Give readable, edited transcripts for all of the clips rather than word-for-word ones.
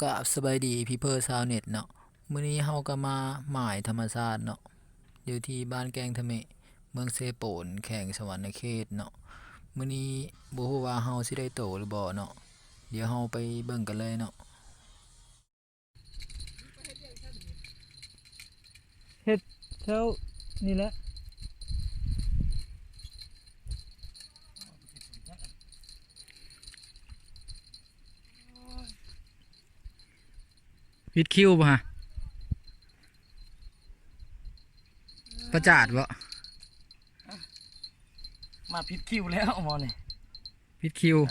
ก็สบายดีพี่เพิร์ชาวเน็ตเนาะมื้อนี้เฮาก็มาหมายธรรมชาติเนาะอยู่ที่บ้านแกงทะเมะเมืองเซโปนแขวงสะหวรรณเขตเนาะมื้อนี้บ่ฮู้ว่าเฮาสิได้โตหรือบ่เนาะเดี๋ยวเฮาไปเบิ่งกันเลยเนาะเฮ็ดแถวนี่แหละวิดคิวบ่ฮะประจาดบ่มาผิดคิวแล้วหมอนี่วิดคิวแ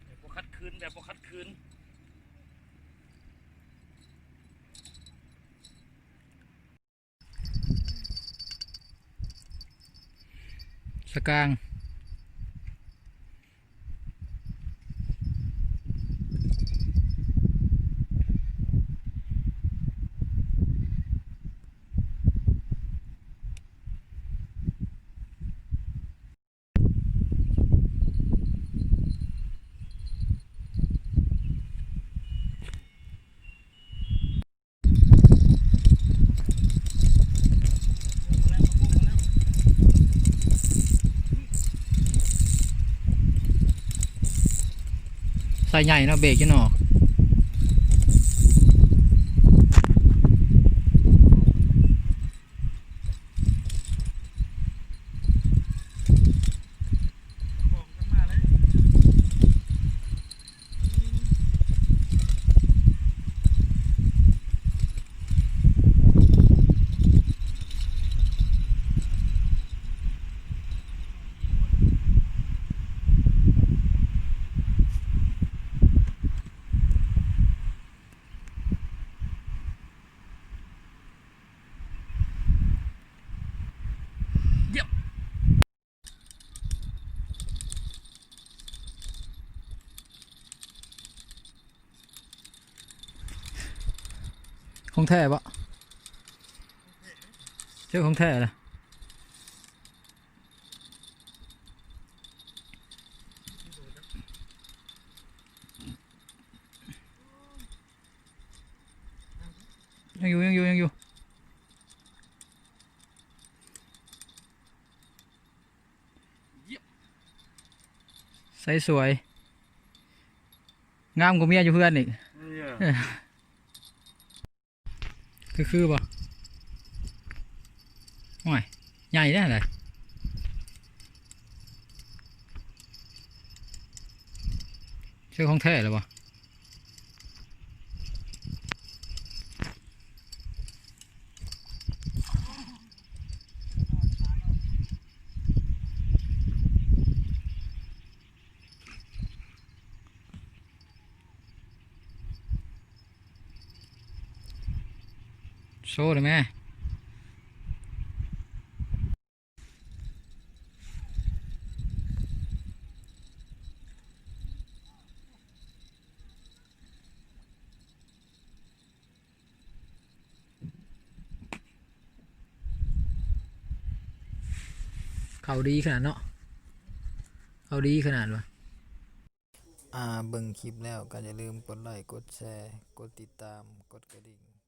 บบบ่คัดคืนแบบบ่คัดคืนสกางใส่ใหญ่เนาะเบรกอยู่เนาะของแท้ปะเจ้าของแท้เลยยังอยู่ใส่สวยงามกว่าเมียอยู่เพื่อนอีกคือปะโอ้ยใหญ่ได้เลยเชื่อของแท้หรือปะโซ่เลยแม่เขาดีขนาดเนาะเขาดีขนาดวะเบิ่งคลิปแล้วก็อย่าลืมกดไลค์กดแชร์กดติดตามกดกระดิ่ง